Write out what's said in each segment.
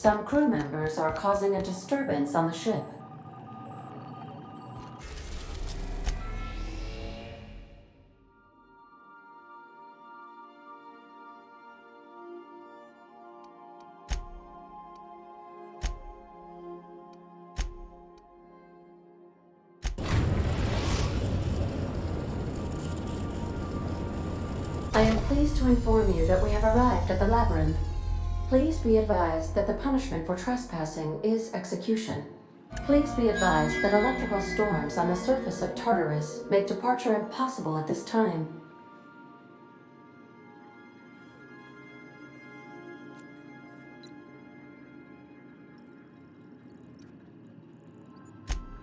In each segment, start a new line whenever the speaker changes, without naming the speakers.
Some crew members are causing a disturbance on the ship. I am pleased to inform you that we have arrived at the labyrinth. Please be advised that the punishment for trespassing is execution. Please be advised that electrical storms on the surface of Tartarus make departure impossible at this time.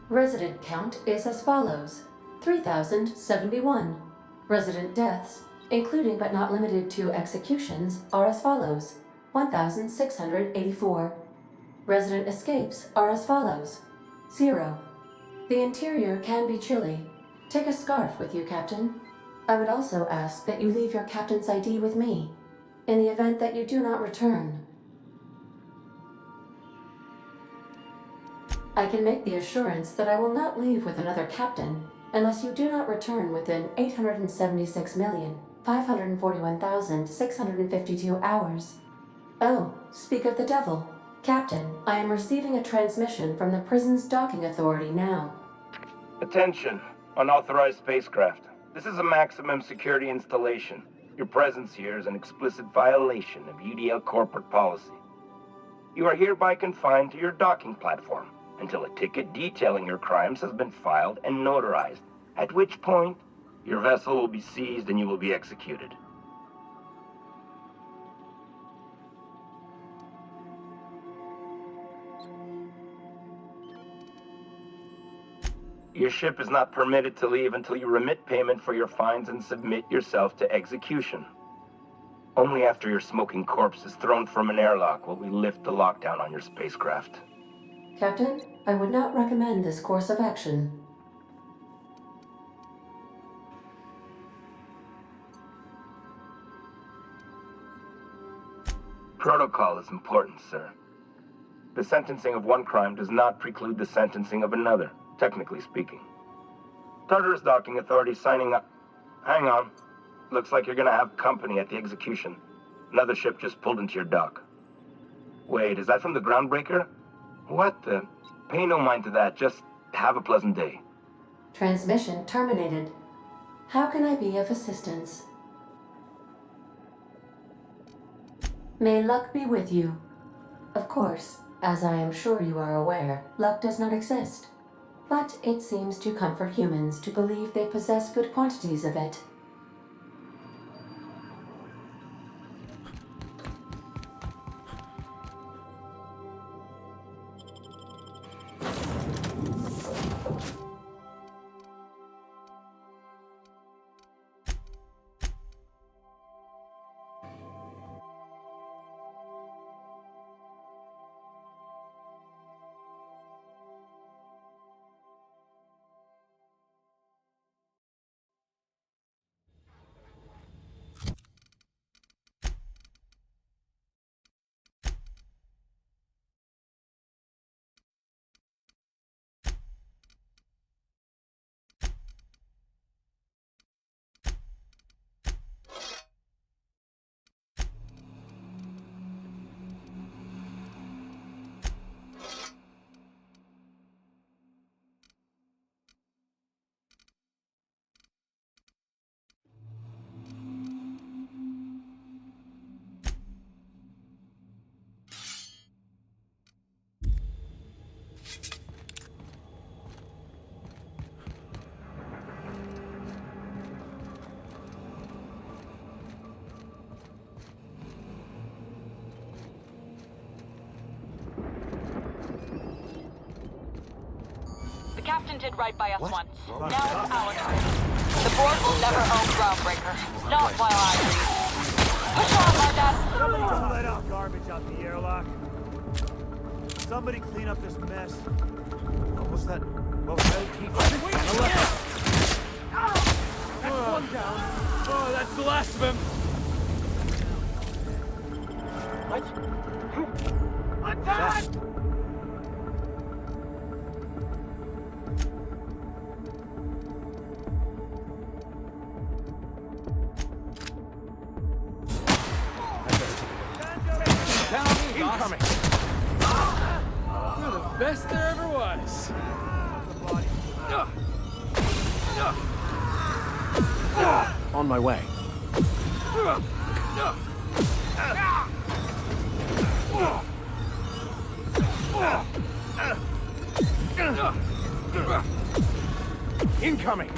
Resident count is as follows: 3,071. Resident deaths, including but not limited to executions, are as follows: 1,684. Resident escapes are as follows: 0. The interior can be chilly. Take a scarf with you, Captain. I would also ask that you leave your captain's ID with me, in the event that you do not return. I can make the assurance that I will not leave with another captain unless you do not return within 876,541,652 hours. Oh, speak of the devil. Captain, I am receiving a transmission from the prison's docking authority now.
Attention, unauthorized spacecraft. This is a maximum security installation. Your presence here is an explicit violation of UDL corporate policy. You are hereby confined to your docking platform until a ticket detailing your crimes has been filed and notarized, at which point your vessel will be seized and you will be executed. Your ship is not permitted to leave until you remit payment for your fines and submit yourself to execution. Only after your smoking corpse is thrown from an airlock will we lift the lockdown on your spacecraft.
Captain, I would not recommend this course of action.
Protocol is important, sir. The sentencing of one crime does not preclude the sentencing of another, technically speaking. Tartarus Docking Authority signing up. Hang on. Looks like you're gonna have company at the execution. Another ship just pulled into your dock. Wait, is that from the Groundbreaker? What the? Pay no mind to that, just have a pleasant day.
Transmission terminated. How can I be of assistance? May luck be with you. Of course, as I am sure you are aware, luck does not exist. But it seems to comfort humans to believe they possess good quantities of it.
The captain did right by us once. Now it's our turn. The board will never own Groundbreaker. Not while I breathe. Push on, Mardas!
Somebody just let out garbage out the airlock. Somebody clean up this mess. What was that? What was that? Wait, on the left. That's one down. Oh, that's the last of him. What? Attack!
Incoming! You're the best there ever was.
On my way.
Incoming!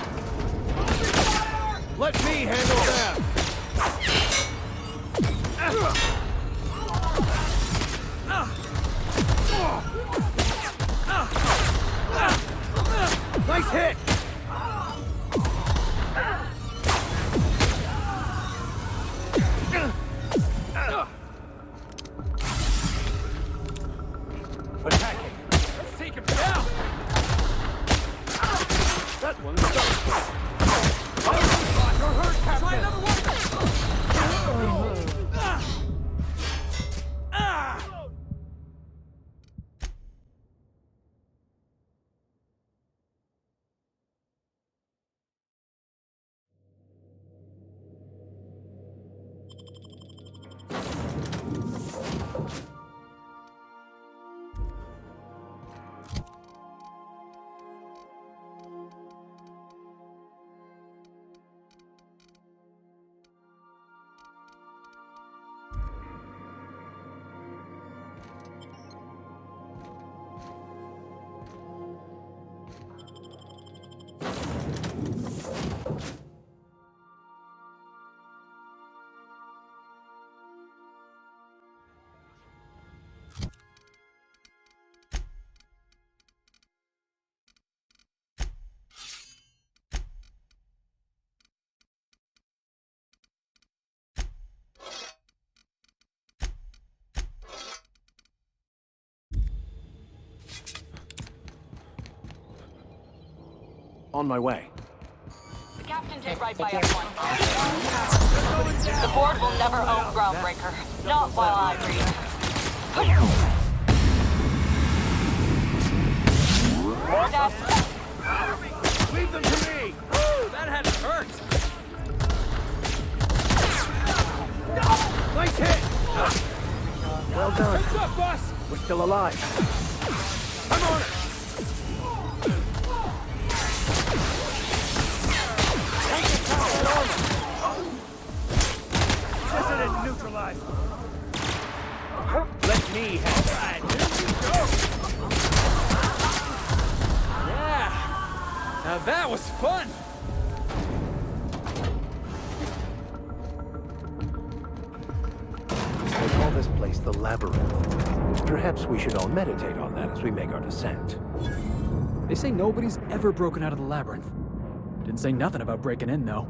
Let me handle them! Nice hit! Attacking! Let's take him down! That one's done. You're hurt, Captain! Try another one!
On my way.
The captain did right by us once. The board will never own Groundbreaker. Not while I breathe. Mordad,
Leave them to me! Woo, that had to hurt! Nice hit!
Well done.
Heads up, boss!
We're still alive.
I'm on it!
Dissident neutralized.
Let me have that. Here we go! Yeah! Now that was fun!
They call this place the Labyrinth. Perhaps we should all meditate on that as we make our descent.
They say nobody's ever broken out of the labyrinth. Didn't say nothing about breaking in, though.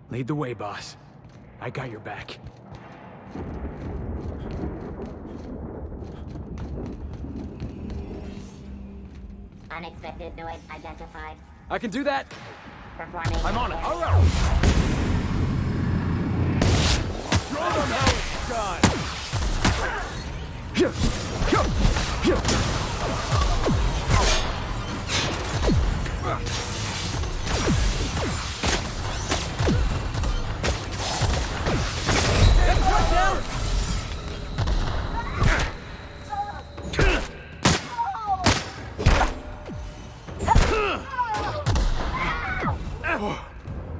Lead the way, boss. I got your back.
Unexpected noise identified.
I can do that!
Performing.
I'm on it! All right! Show them how it's done!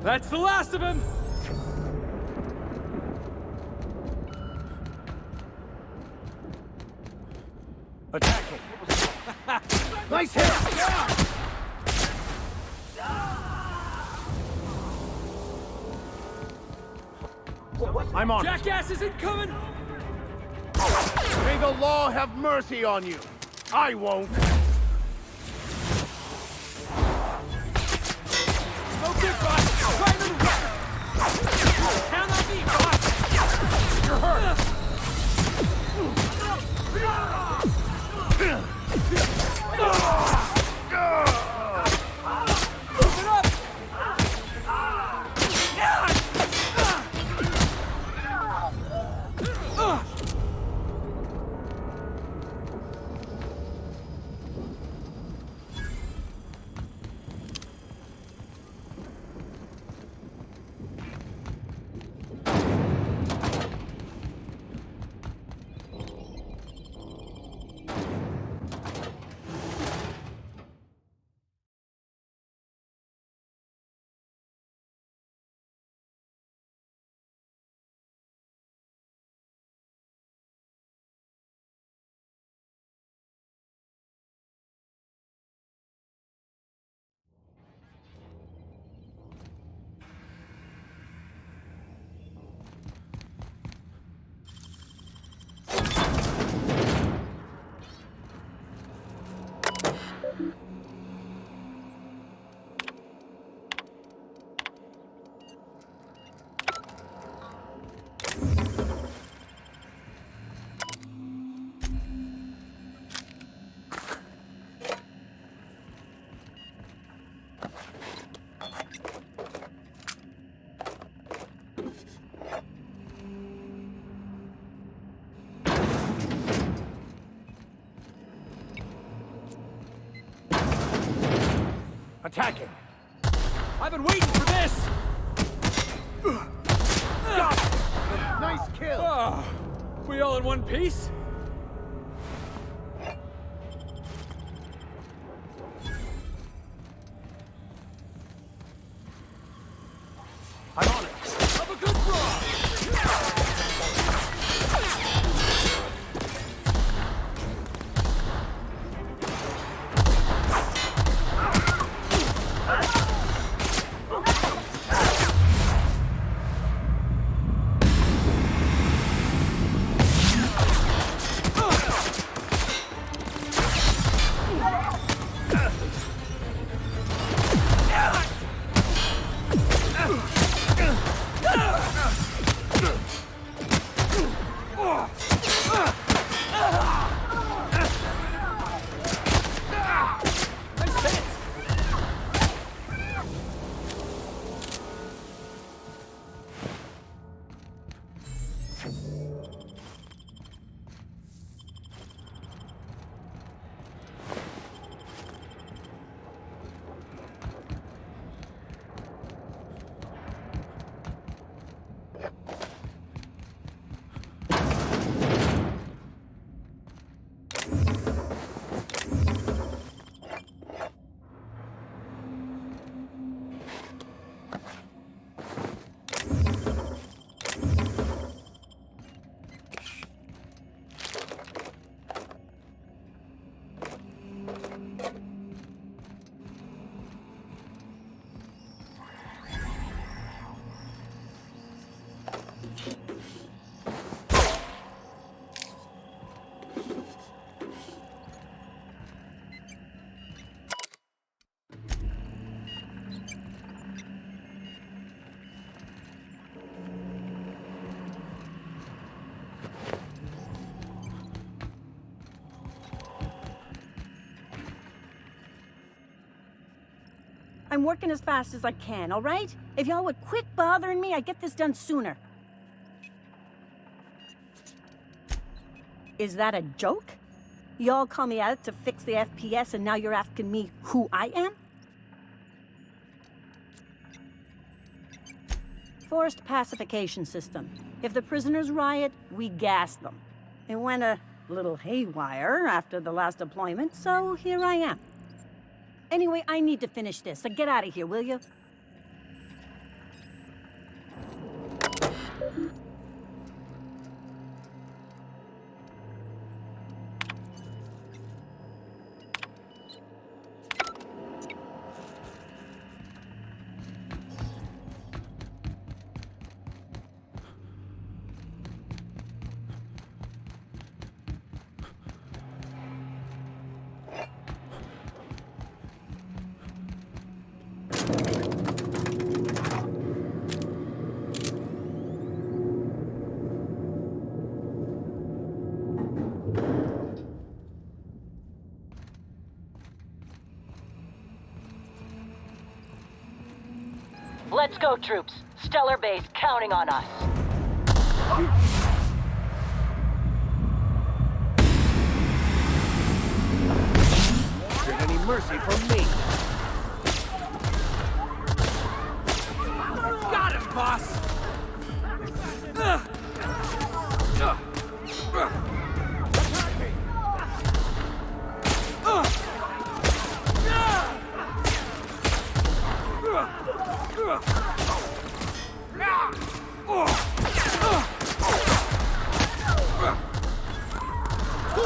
That's the last of him!
Attacking!
Nice hit!
I'm on it.
Jackass isn't coming! Stay May the law have mercy on you. I won't.
No good, boss! Right in the way! Count on me, boss! You're hurt! Move it up!
Attacking!
I've been waiting for this!
Got it! Nice kill!
Ah, we all in one piece?
I'm on it!
Have a good draw!
I'm working as fast as I can, all right? If y'all would quit bothering me, I'd get this done sooner. Is that a joke? Y'all call me out to fix the FPS and now you're asking me who I am? Forced pacification system. If the prisoners riot, we gas them. It went a little haywire after the last deployment, so here I am. Anyway, I need to finish this, so get out of here, will you?
Let's go, troops. Stellar Base counting on us.
There's any mercy from me.
Got him, boss!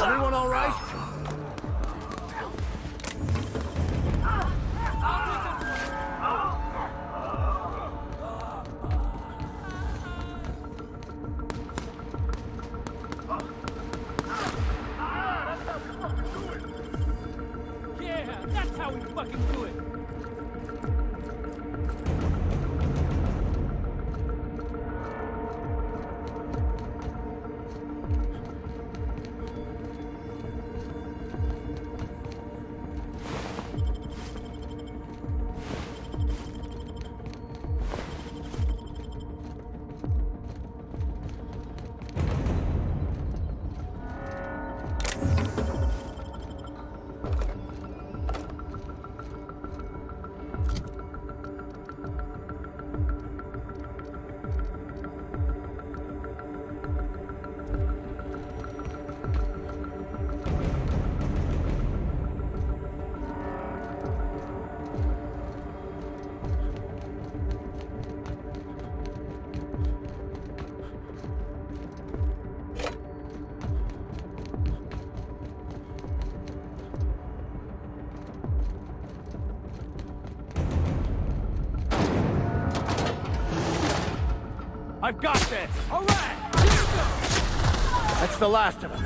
Everyone all right?
Yeah, that's how we fucking do it! I've got this! All right!
That's the last of them.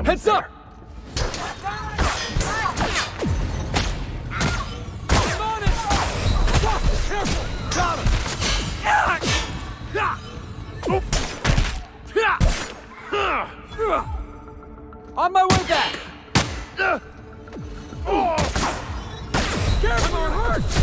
Heads up! On my way back! Careful, it hurts!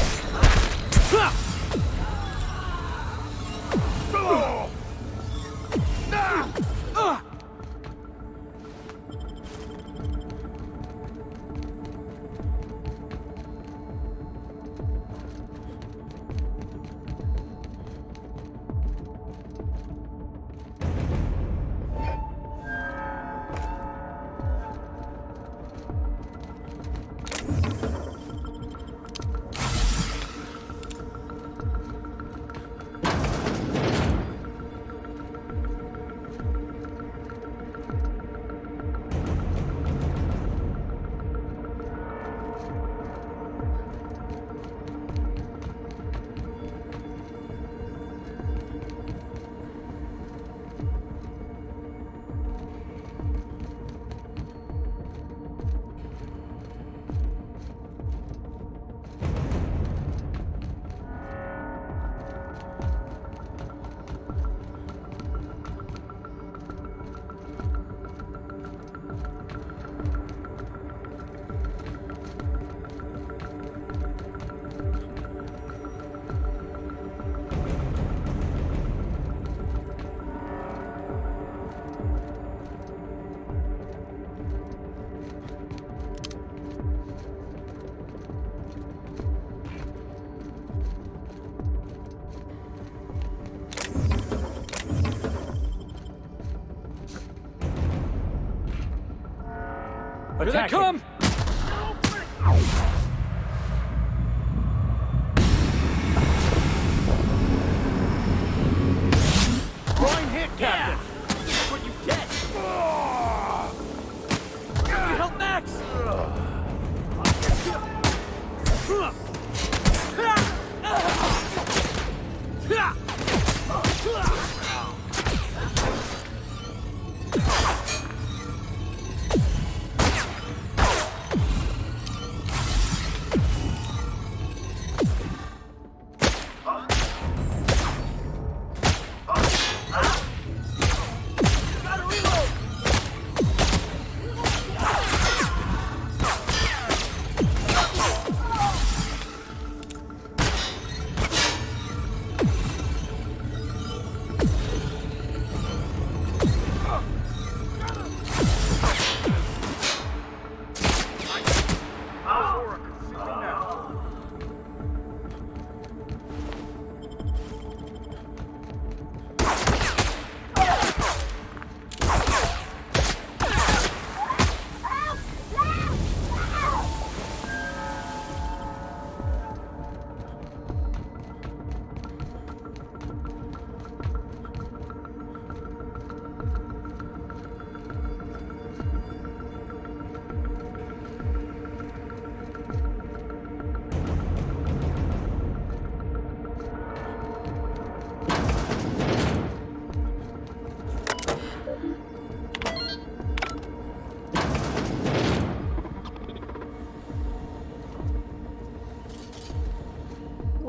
Here they come!
Groin hit, Captain!
That's what you get! Let me help Max!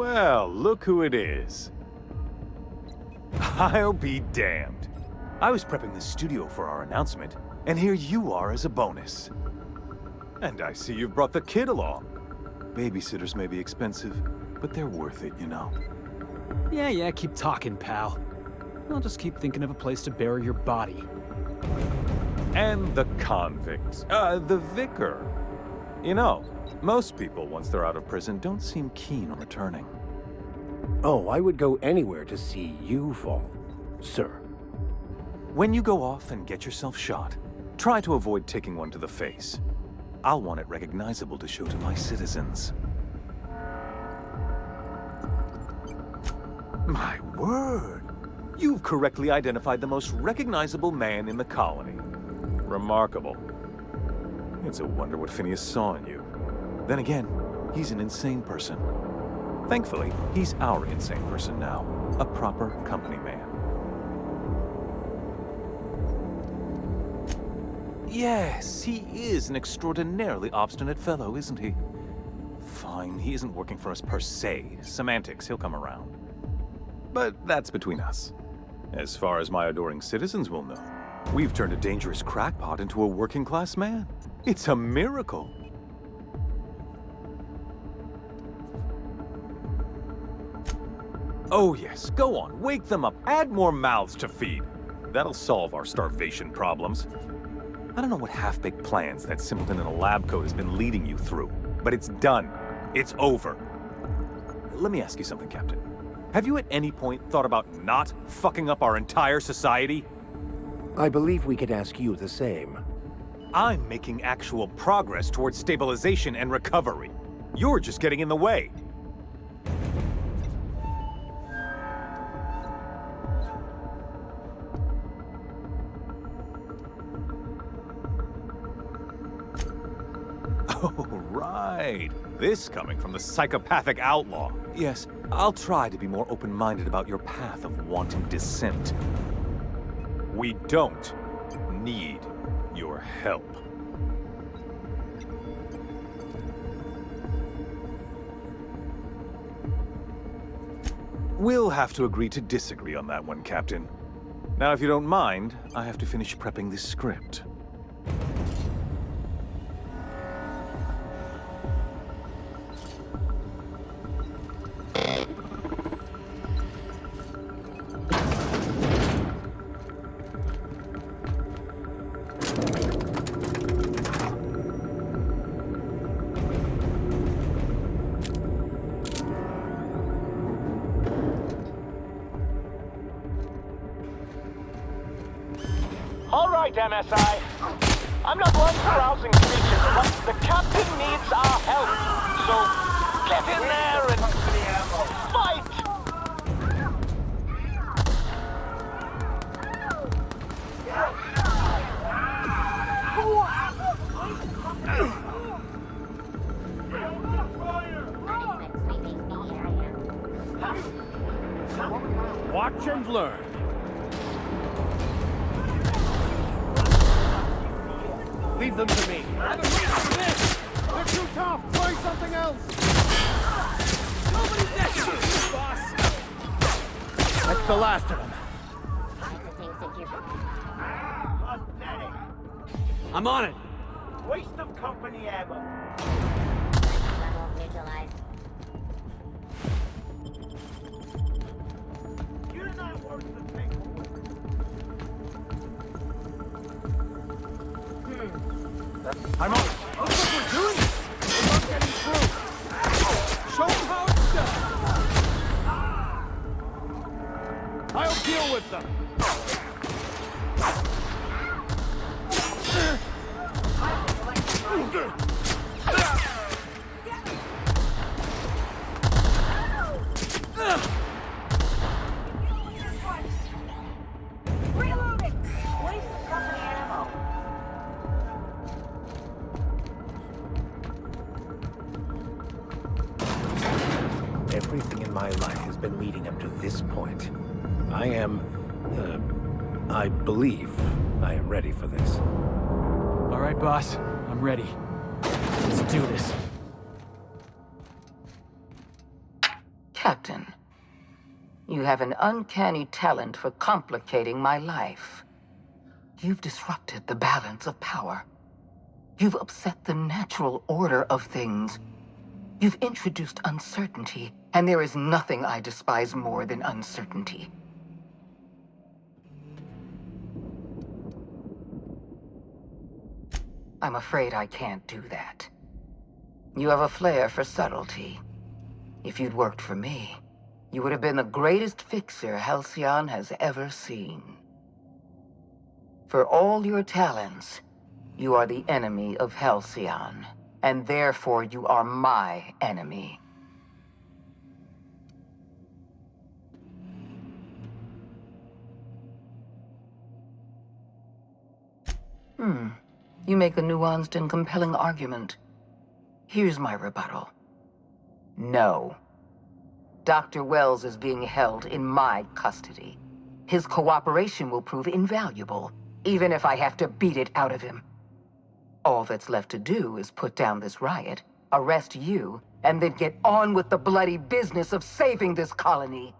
Well, look who it is. I'll be damned. I was prepping the studio for our announcement, and here you are as a bonus. And I see you've brought the kid along. Babysitters may be expensive, but they're worth it, you know.
Yeah, keep talking, pal. I'll just keep thinking of a place to bury your body.
And the convict, the vicar. You know, most people, once they're out of prison, don't seem keen on returning.
Oh, I would go anywhere to see you fall, sir.
When you go off and get yourself shot, try to avoid taking one to the face. I'll want it recognizable to show to my citizens. My word! You've correctly identified the most recognizable man in the colony. Remarkable. It's a wonder what Phineas saw in you. Then again, he's an insane person. Thankfully, he's our insane person now. A proper company man. Yes, he is an extraordinarily obstinate fellow, isn't he? Fine, he isn't working for us per se. Semantics, he'll come around. But that's between us. As far as my adoring citizens will know, we've turned a dangerous crackpot into a working-class man. It's a miracle. Oh yes, go on, wake them up, add more mouths to feed. That'll solve our starvation problems. I don't know what half-baked plans that simpleton in a lab coat has been leading you through, but it's done. It's over. Let me ask you something, Captain. Have you at any point thought about not fucking up our entire society?
I believe we could ask you the same.
I'm making actual progress towards stabilization and recovery. You're just getting in the way. Oh, right. This coming from the psychopathic outlaw. Yes, I'll try to be more open-minded about your path of wanton dissent. We don't need your help. We'll have to agree to disagree on that one, Captain. Now, if you don't mind, I have to finish prepping this script.
All right, MSI. I'm not one for rousing speeches, but the captain needs our help. So get in there and fight!
Watch and learn. Leave them to me. They're too tough. Try something else. Nobody's next to you, boss. That's the last of them. I'm on it.
Waste of company ammo.
Level neutralized.
You're not worth the paperwork.
I'm on it. Looks like we're doing this. We're not getting through. Show them how it's done. I'll deal with them.
Reloading! Waste of company ammo.
Everything in my life has been leading up to this point. I believe I am ready for this.
All right, boss. I'm ready. Let's do this.
Captain, you have an uncanny talent for complicating my life. You've disrupted the balance of power. You've upset the natural order of things. You've introduced uncertainty, and there is nothing I despise more than uncertainty. I'm afraid I can't do that. You have a flair for subtlety. If you'd worked for me, you would have been the greatest fixer Halcyon has ever seen. For all your talents, you are the enemy of Halcyon, and therefore you are my enemy. You make a nuanced and compelling argument. Here's my rebuttal. No. Dr. Wells is being held in my custody. His cooperation will prove invaluable, even if I have to beat it out of him. All that's left to do is put down this riot, arrest you, and then get on with the bloody business of saving this colony.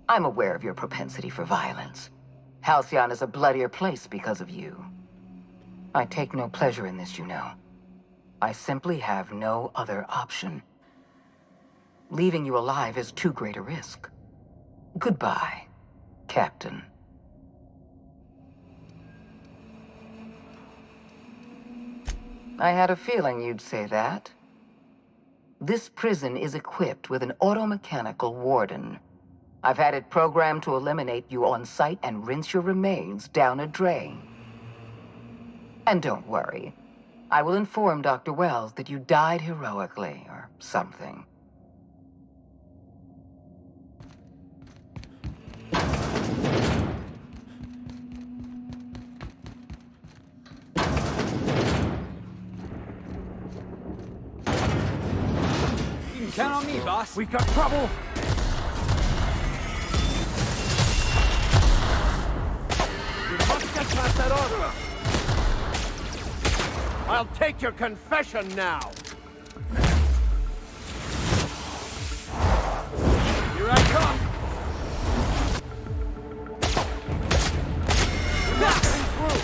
I'm aware of your propensity for violence. Halcyon is a bloodier place because of you. I take no pleasure in this, you know. I simply have no other option. Leaving you alive is too great a risk. Goodbye, Captain. I had a feeling you'd say that. This prison is equipped with an automechanical warden. I've had it programmed to eliminate you on sight and rinse your remains down a drain. And don't worry. I will inform Dr. Wells that you died heroically, or something.
You can count on me, boss.
We've got trouble! We must get past that order! I'll take your confession now! Here I come! We're not getting through!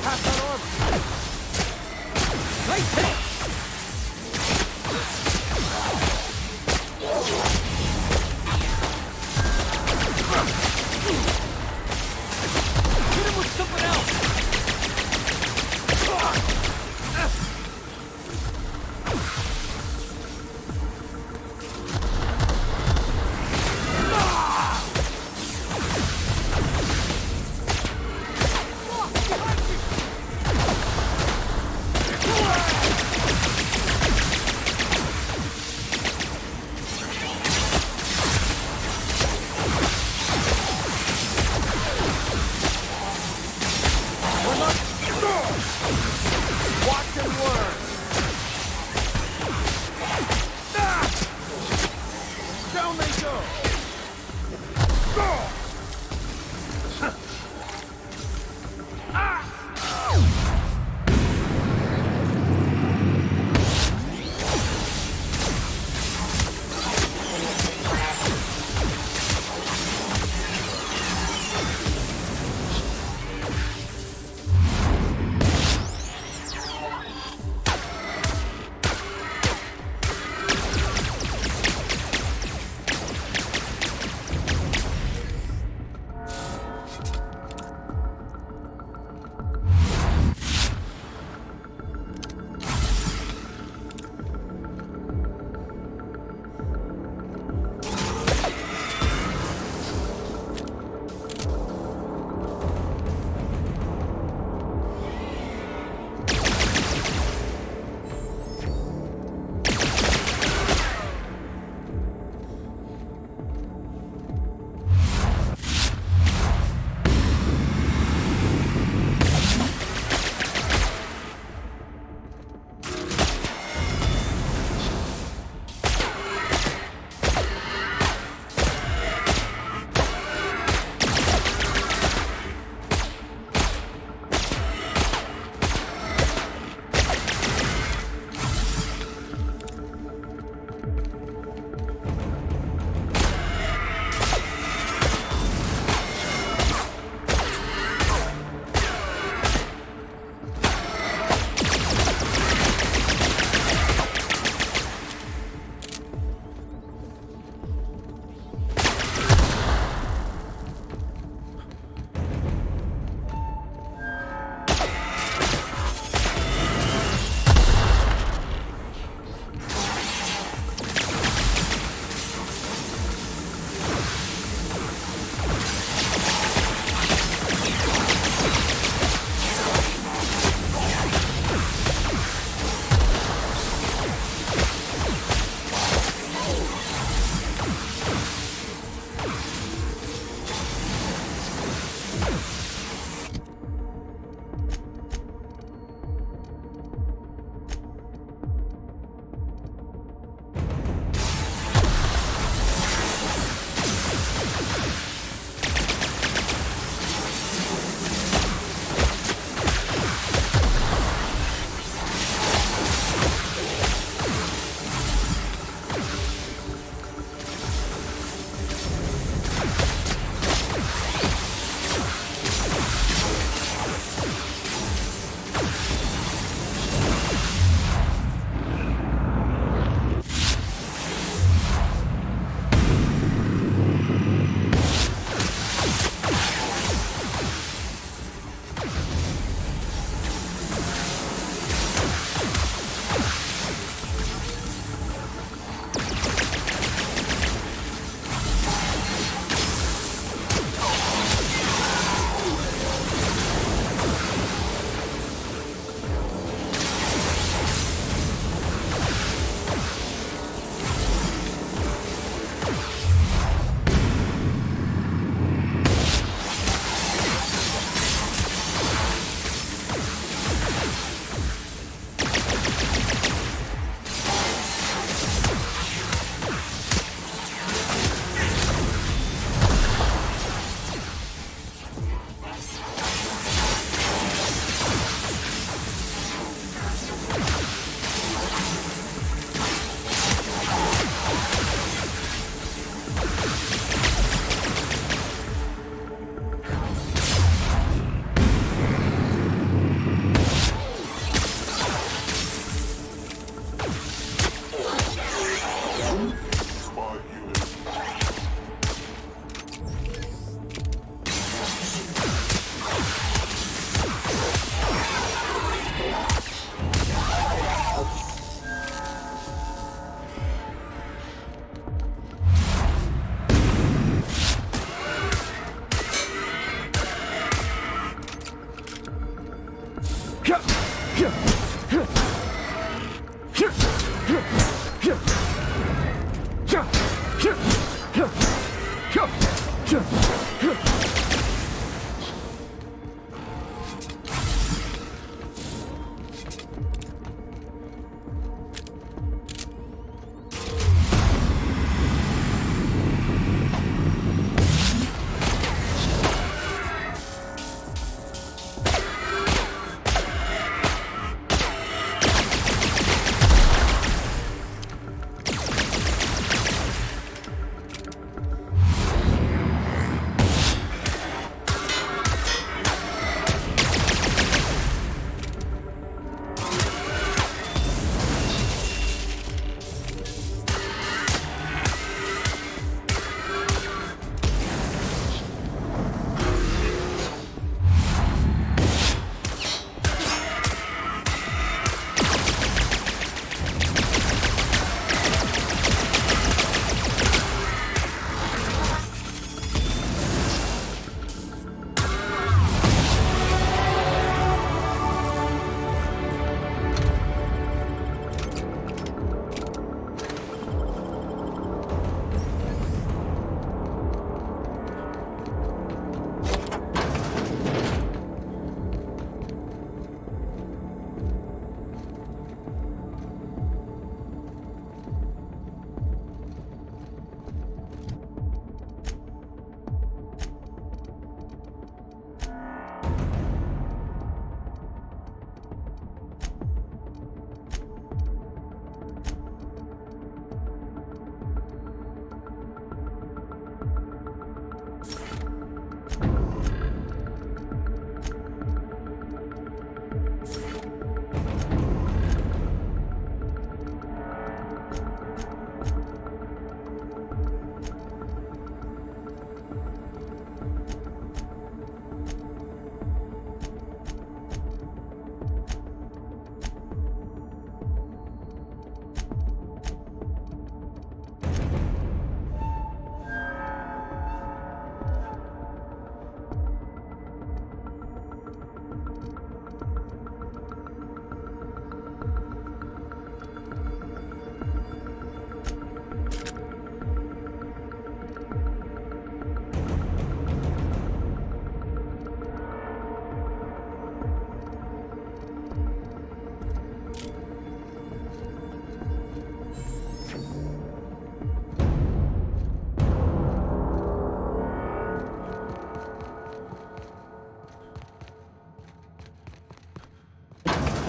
Pass that order! Nice hit!
Hit him with something else!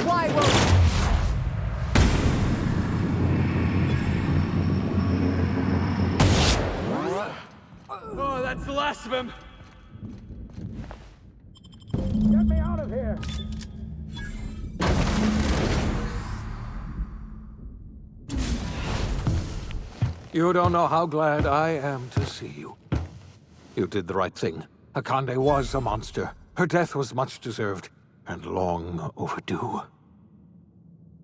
Why won't...
Oh, that's the last of him!
Get me out of here!
You don't know how glad I am to see you. You did the right thing. Akande was a monster. Her death was much deserved, and long overdue.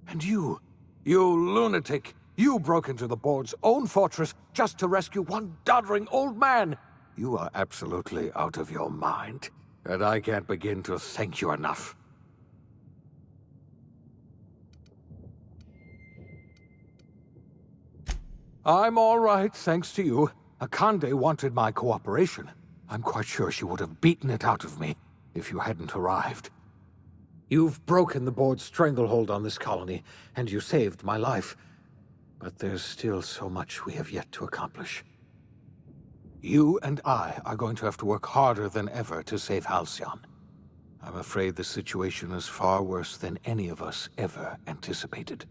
And you lunatic, you broke into the board's own fortress just to rescue one doddering old man. You are absolutely out of your mind, and I can't begin to thank you enough. I'm all right, thanks to you. Akande wanted my cooperation. I'm quite sure she would have beaten it out of me if you hadn't arrived. You've broken the board's stranglehold on this colony, and you saved my life. But there's still so much we have yet to accomplish. You and I are going to have to work harder than ever to save Halcyon. I'm afraid the situation is far worse than any of us ever anticipated.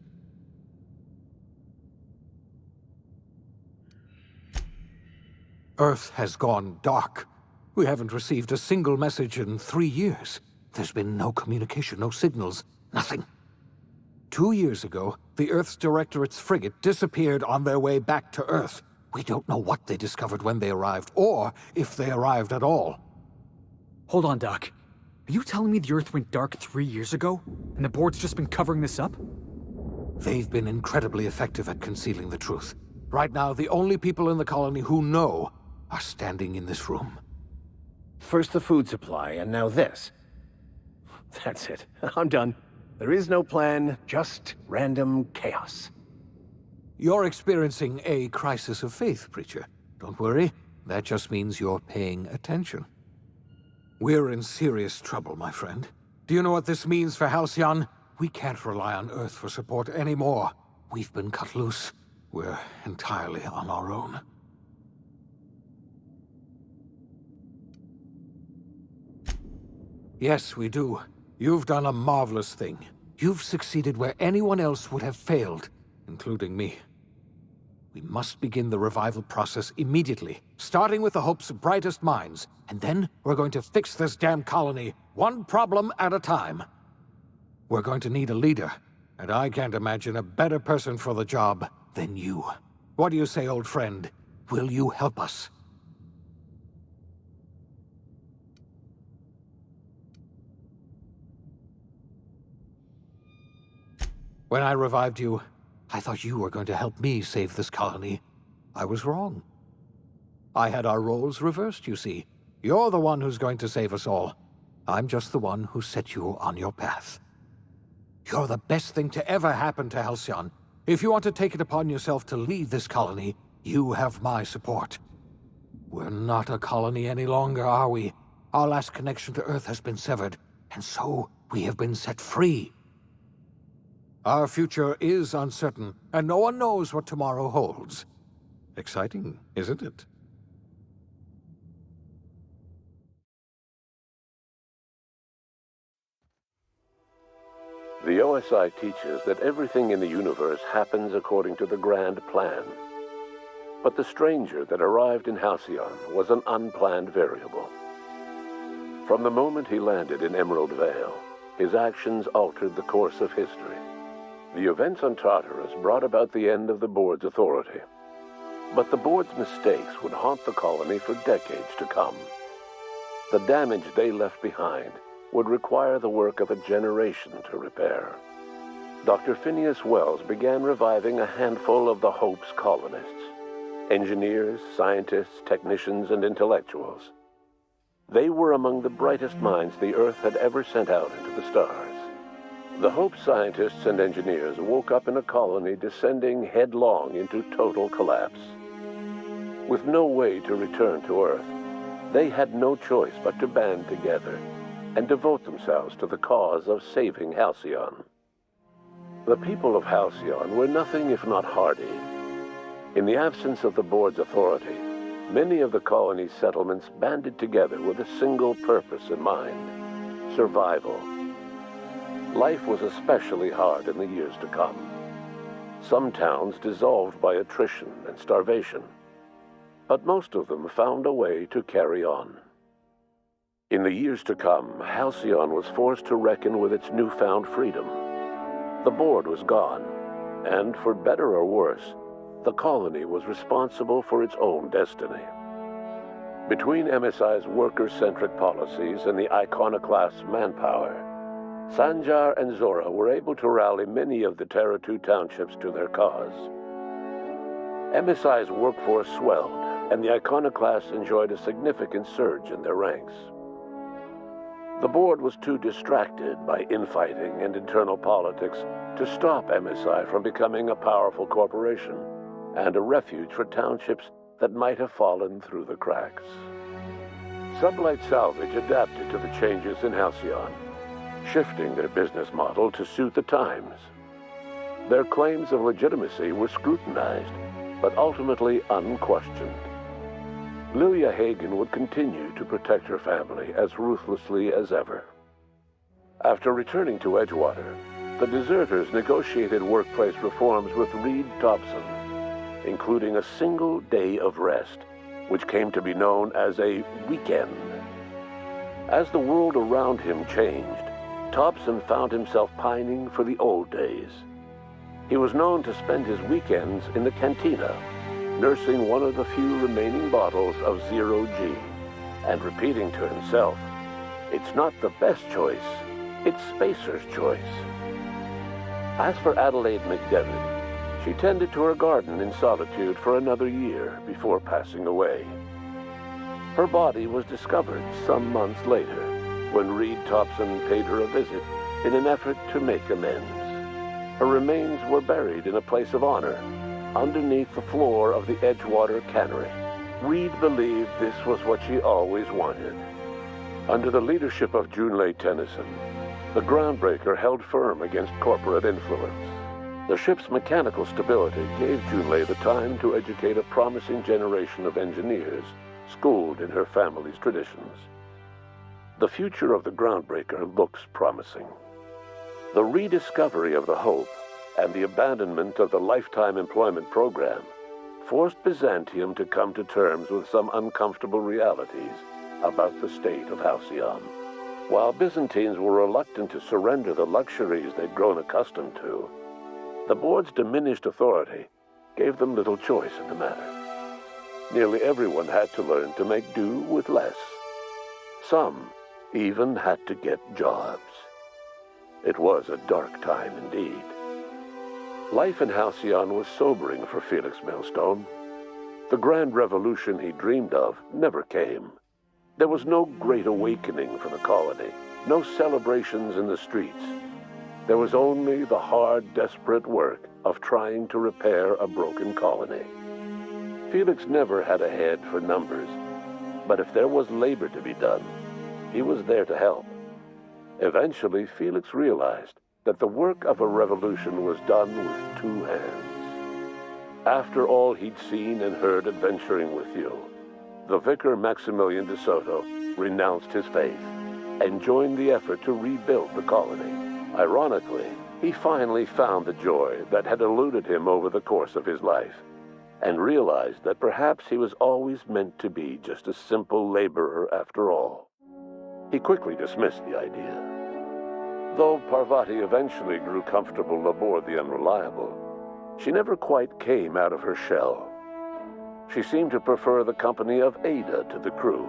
Earth has gone dark. We haven't received a single message in 3 years. There's been no communication, no signals, nothing. 2 years ago, the Earth's Directorate's frigate disappeared on their way back to Earth. We don't know what they discovered when they arrived, or if they arrived at all.
Hold on, Doc. Are you telling me the Earth went dark 3 years ago, and the board's just been covering this up?
They've been incredibly effective at concealing the truth. Right now, the only people in the colony who know are standing in this room.
First the food supply, and now this. That's it. I'm done. There is no plan, just random chaos.
You're experiencing a crisis of faith, Preacher. Don't worry, that just means you're paying attention. We're in serious trouble, my friend. Do you know what this means for Halcyon? We can't rely on Earth for support anymore. We've been cut loose. We're entirely on our own. Yes, we do. You've done a marvelous thing. You've succeeded where anyone else would have failed, including me. We must begin the revival process immediately, starting with the Hope's brightest minds, and then we're going to fix this damn colony, one problem at a time. We're going to need a leader, and I can't imagine a better person for the job than you. What do you say, old friend? Will you help us? When I revived you, I thought you were going to help me save this colony. I was wrong. I had our roles reversed, you see. You're the one who's going to save us all. I'm just the one who set you on your path. You're the best thing to ever happen to Halcyon. If you want to take it upon yourself to lead this colony, you have my support. We're not a colony any longer, are we? Our last connection to Earth has been severed, and so we have been set free. Our future is uncertain, and no one knows what tomorrow holds. Exciting, isn't it?
The OSI teaches that everything in the universe happens according to the grand plan. But the stranger that arrived in Halcyon was an unplanned variable. From the moment he landed in Emerald Vale, his actions altered the course of history. The events on Tartarus brought about the end of the Board's authority. But the Board's mistakes would haunt the colony for decades to come. The damage they left behind would require the work of a generation to repair. Dr. Phineas Wells began reviving a handful of the Hope's colonists. Engineers, scientists, technicians, and intellectuals. They were among the brightest minds the Earth had ever sent out into the stars. The Hope scientists and engineers woke up in a colony descending headlong into total collapse. With no way to return to Earth, they had no choice but to band together and devote themselves to the cause of saving Halcyon. The people of Halcyon were nothing if not hardy. In the absence of the Board's authority, many of the colony's settlements banded together with a single purpose in mind: survival. Life was especially hard in the years to come. Some towns dissolved by attrition and starvation, but most of them found a way to carry on. In the years to come, Halcyon was forced to reckon with its newfound freedom. The Board was gone, and for better or worse, the colony was responsible for its own destiny. Between MSI's worker-centric policies and the iconoclast's manpower, Sanjar and Zora were able to rally many of the Terra 2 townships to their cause. MSI's workforce swelled, and the iconoclasts enjoyed a significant surge in their ranks. The Board was too distracted by infighting and internal politics to stop MSI from becoming a powerful corporation and a refuge for townships that might have fallen through the cracks. Sublight Salvage adapted to the changes in Halcyon, shifting their business model to suit the times. Their claims of legitimacy were scrutinized, but ultimately unquestioned. Lilia Hagen would continue to protect her family as ruthlessly as ever. After returning to Edgewater, the deserters negotiated workplace reforms with Reed Thompson, including a single day of rest, which came to be known as a weekend. As the world around him changed, Thompson found himself pining for the old days. He was known to spend his weekends in the cantina, nursing one of the few remaining bottles of Zero-G, and repeating to himself, "It's not the best choice, it's Spacer's choice." As for Adelaide McDevitt, she tended to her garden in solitude for another year before passing away. Her body was discovered some months later, when Reed Thompson paid her a visit in an effort to make amends. Her remains were buried in a place of honor, underneath the floor of the Edgewater cannery. Reed believed this was what she always wanted. Under the leadership of Junlei Tennyson, the Groundbreaker held firm against corporate influence. The ship's mechanical stability gave Junlei the time to educate a promising generation of engineers schooled in her family's traditions. The future of the Groundbreaker looks promising. The rediscovery of the Hope and the abandonment of the Lifetime Employment Program forced Byzantium to come to terms with some uncomfortable realities about the state of Halcyon. While Byzantines were reluctant to surrender the luxuries they'd grown accustomed to, the board's diminished authority gave them little choice in the matter. Nearly everyone had to learn to make do with less. Some even had to get jobs. It was a dark time indeed. Life in Halcyon was sobering for Felix Millstone. The grand revolution he dreamed of never came. There was no great awakening for the colony, no celebrations in the streets. There was only the hard, desperate work of trying to repair a broken colony. Felix never had a head for numbers, but if there was labor to be done, he was there to help. Eventually, Felix realized that the work of a revolution was done with two hands. After all he'd seen and heard adventuring with you, the vicar Maximilian de Soto renounced his faith and joined the effort to rebuild the colony. Ironically, he finally found the joy that had eluded him over the course of his life and realized that perhaps he was always meant to be just a simple laborer after all. He quickly dismissed the idea. Though Parvati eventually grew comfortable aboard the Unreliable, she never quite came out of her shell. She seemed to prefer the company of Ada to the crew,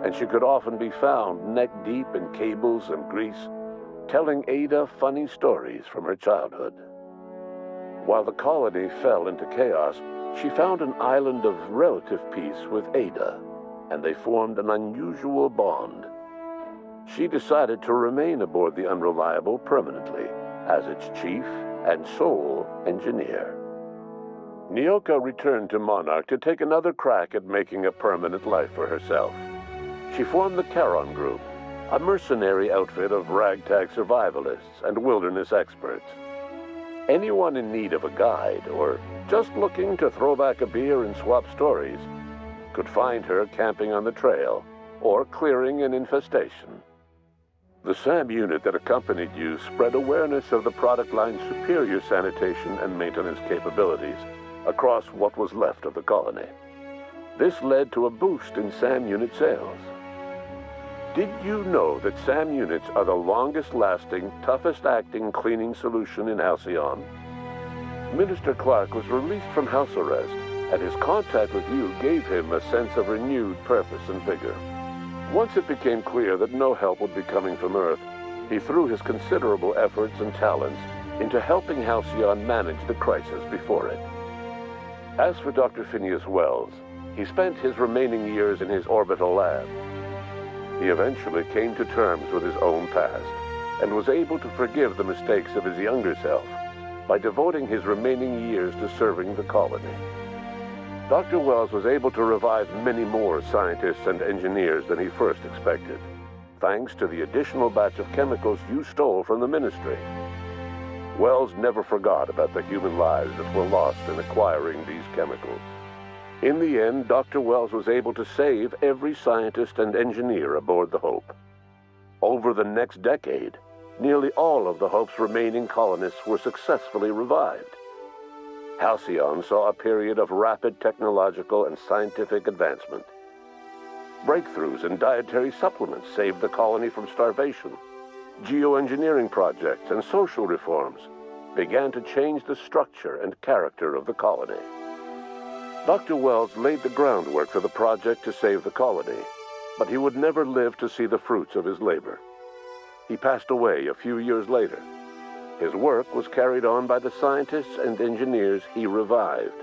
and she could often be found neck-deep in cables and grease, telling Ada funny stories from her childhood. While the colony fell into chaos, she found an island of relative peace with Ada, and they formed an unusual bond. She decided to remain aboard the Unreliable permanently as its chief and sole engineer. Nyoka returned to Monarch to take another crack at making a permanent life for herself. She formed the Charon Group, a mercenary outfit of ragtag survivalists and wilderness experts. Anyone in need of a guide or just looking to throw back a beer and swap stories could find her camping on the trail or clearing an infestation. The SAM unit that accompanied you spread awareness of the product line's superior sanitation and maintenance capabilities across what was left of the colony. This led to a boost in SAM unit sales. Did you know that SAM units are the longest-lasting, toughest-acting cleaning solution in Halcyon? Minister Clark was released from house arrest, and his contact with you gave him a sense of renewed purpose and vigor. Once it became clear that no help would be coming from Earth, he threw his considerable efforts and talents into helping Halcyon manage the crisis before it. As for Dr. Phineas Wells, he spent his remaining years in his orbital lab. He eventually came to terms with his own past and was able to forgive the mistakes of his younger self by devoting his remaining years to serving the colony. Dr. Wells was able to revive many more scientists and engineers than he first expected, thanks to the additional batch of chemicals you stole from the Ministry. Wells never forgot about the human lives that were lost in acquiring these chemicals. In the end, Dr. Wells was able to save every scientist and engineer aboard the Hope. Over the next decade, nearly all of the Hope's remaining colonists were successfully revived. Halcyon saw a period of rapid technological and scientific advancement. Breakthroughs in dietary supplements saved the colony from starvation. Geoengineering projects and social reforms began to change the structure and character of the colony. Dr. Wells laid the groundwork for the project to save the colony, but he would never live to see the fruits of his labor. He passed away a few years later. His work was carried on by the scientists and engineers he revived.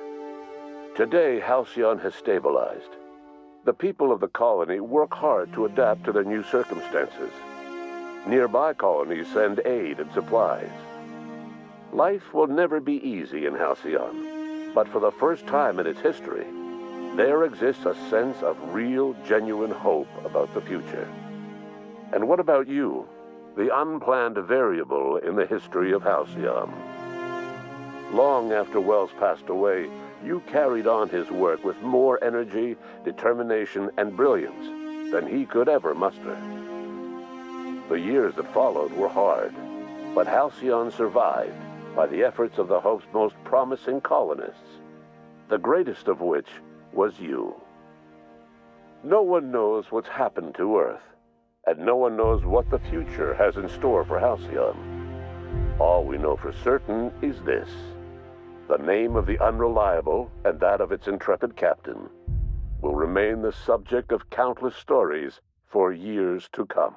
Today, Halcyon has stabilized. The people of the colony work hard to adapt to their new circumstances. Nearby colonies send aid and supplies. Life will never be easy in Halcyon, But for the first time in its history, there exists a sense of real, genuine hope about the future. And what about you, the unplanned variable in the history of Halcyon? Long after Wells passed away, you carried on his work with more energy, determination, and brilliance than he could ever muster. The years that followed were hard, but Halcyon survived by the efforts of the Hope's most promising colonists, the greatest of which was you. No one knows what's happened to Earth, and no one knows what the future has in store for Halcyon. All we know for certain is this: the name of the Unreliable and that of its intrepid captain will remain the subject of countless stories for years to come.